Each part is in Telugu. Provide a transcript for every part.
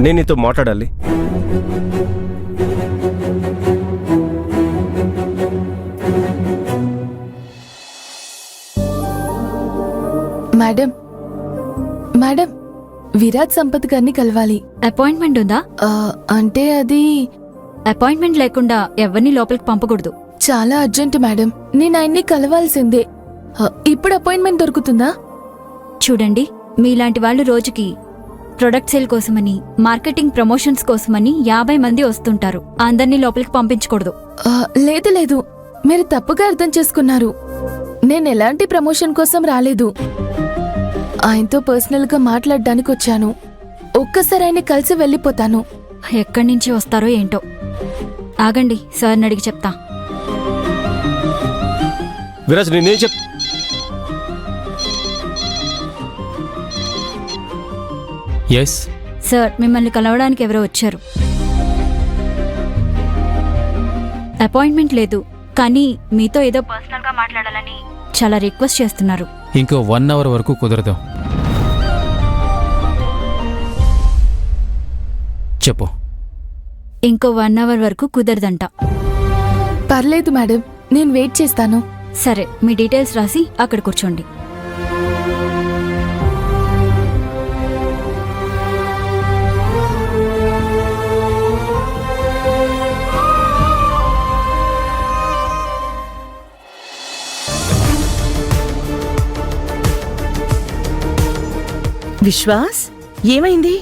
నేను నీతో మాట్లాడాలి. మేడం మేడం, విరాజ్ సంపత్ గారిని కలవాలి. అపాయింట్మెంట్ ఉందా? అంటే అది అపాయింట్మెంట్ లేకుండా ఎవరిని లోపలికి పంపకూడదు. చాలా అర్జెంట్ మేడం, నేను ఆయన్ని కలవాల్సిందే. ఇప్పుడు అపాయింట్మెంట్ దొరుకుతుందా? చూడండి, మీలాంటి వాళ్ళు రోజుకి ప్రొడక్ట్ సేల్ కోసమని, మార్కెటింగ్ ప్రమోషన్స్ కోసమని 50 మంది వస్తుంటారు. అందరినీ లోపలికి పంపించకూడదు. లేదు లేదు, మీరు తప్పుగా అర్థం చేసుకున్నారు. నేను ఎలాంటి ప్రమోషన్ కోసం రాలేదు. ఆయనతో పర్సనల్ గా మాట్లాడడానికి వచ్చాను. ఒక్కసారి ఆయన కలిసి వెళ్ళిపోతాను. ఎక్కడి నుంచి వస్తారో ఏంటో. ఆగండి, సార్ని అడిగి చెప్తా. విరాజ్ నేనేం ఎస్ సార్, మిమ్మల్ని కలవడానికి ఎవరో వచ్చారు. అపాయింట్మెంట్ లేదు, కానీ మీతో ఏదో పర్సనల్ గా మాట్లాడాలని చాలా రిక్వెస్ట్ చేస్తున్నారు. ఇంకో 1 అవర్ వరకు కుదరదు. చెప్పు. ఇంకో 1 అవర్ వరకు కుదరదంట. పర్లేదు మేడం, నేను వెయిట్ చేస్తాను. సరే, మీ డీటెయిల్స్ రాసి అక్కడ కూర్చోండి. విశ్వాస్, ఏమైంది?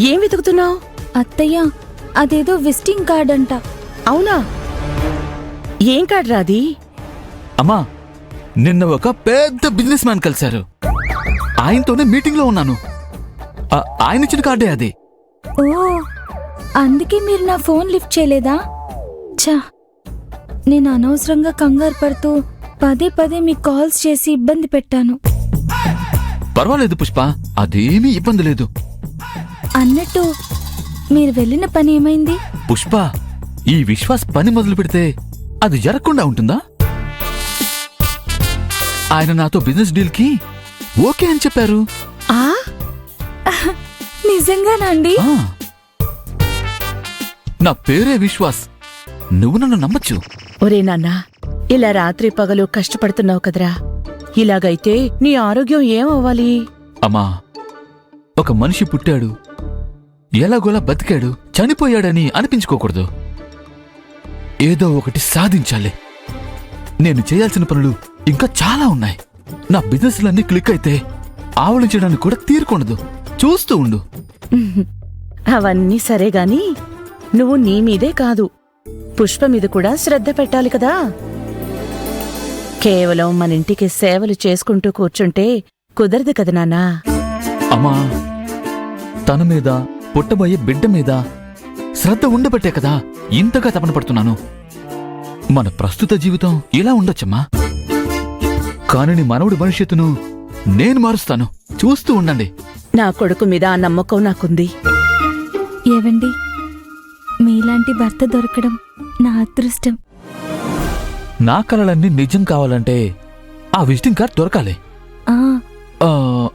ఏం వెతుకుతున్నావు? అత్తయ్య, అదేదో విజిటింగ్ కార్డ్ అంట. అవునా? ఏం కార్డ్ రాది? అమ్మా, నిన్న ఒక పెద్ద బిజినెస్ మ్యాన్ కలిశారు. ఆయనతోనే మీటింగ్ లో ఉన్నాను. ఆయన ఇచ్చిన కార్డే అది. ఓ, అందుకే మీరు నా ఫోన్ లిఫ్ట్ చేయలేదా? చా, నేను అనవసరంగా కంగారు పడుతూ పదే పదే మీకు కాల్స్ చేసి ఇబ్బంది పెట్టాను. పర్వాలేదు పుష్ప, అదేమీ ఇబ్బంది లేదు. అన్నట్టు మీరు వెళ్ళిన పని ఏమైంది? పుష్ప, ఈ విశ్వాస్ పని మొదలు పెడితే అది జరగకుండా ఉంటుందా? ఆయన నాతో బిజినెస్ డీల్ కి ఓకే అని చెప్పారు. నిజంగానా అండి? నా పేరే విశ్వాస్, నువ్వు నన్ను నమ్మచ్చు. ఒరే నాన్న, ఇలా రాత్రి పగలు కష్టపడుతున్నావు కదరా. ఇలాగైతే నీ ఆరోగ్యం ఏమవ్వాలి? అమ్మా, ఒక మనిషి పుట్టాడు, ఎలాగోలా బతికాడు, చనిపోయాడని అనిపించుకోకూడదు. ఏదో ఒకటి సాధించాలి. నేను చేయాల్సిన పనులు ఇంకా చాలా ఉన్నాయి. నా బిజినెస్లన్నీ క్లిక్ అయితే ఆవలించడానికి కూడా తీరుకుండదు. చూస్తూ ఉండు. అవన్నీ సరే గాని నువ్వు నీ మీదే కాదు, పుష్ప మీద కూడా శ్రద్ధ పెట్టాలి కదా. కేవలం మన ఇంటికి సేవలు చేసుకుంటూ కూర్చుంటే కుదరదు కదా నాన్నా. అమ్మా, తన మీద, పుట్టబోయే బిడ్డ మీద శ్రద్ధ ఉండబట్టే కదా ఇంతగా తపన పడుతున్నాను. మన ప్రస్తుత జీవితం ఇలా ఉండొచ్చమ్మా, కాని నీ మనవడి భవిష్యత్తును నేను మారుస్తాను. చూస్తూ ఉండండి. నా కొడుకు మీద ఆ నమ్మకం నాకుంది. ఏవండి, మీలాంటి భర్త దొరకడం నా అదృష్టం. నా కలలన్నీ నిజం కావాలంటే ఆ విజిటింగ్ కార్డ్ దొరకాలి.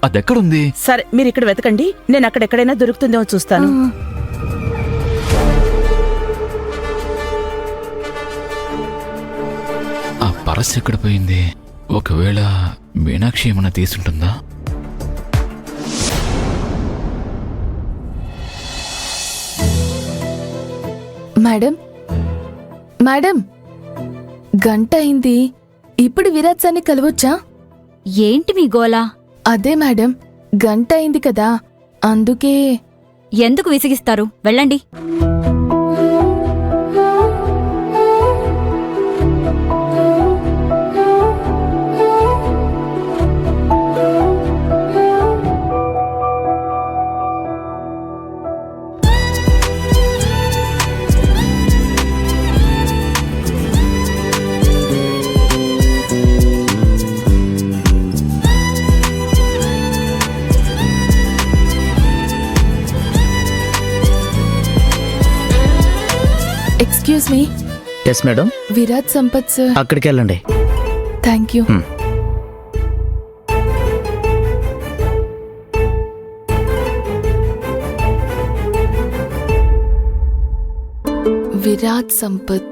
అదెక్కడుంది? సరే, మీరిక్కడ వెతకండి, నేను అక్కడెక్కడైనా దొరుకుతుందేమో చూస్తాను. ఆ పరస్ ఎక్కడ పోయింది? ఒకవేళ మీనాక్షి ఏమన్నా తీసుంటుందా? మేడం మేడం, గంట అయింది. ఇప్పుడు విరాజ్ సార్ని కలవచ్చా? ఏంటి మీ గోలా? అదే మేడం, గంట అయింది కదా, అందుకే. ఎందుకు విసిగిస్తారు? వెళ్ళండి. Excuse me. Yes madam. Viraj Sampath sir. అక్కడికి వెళ్ళండి. Thank you. విరాట్ సంపత్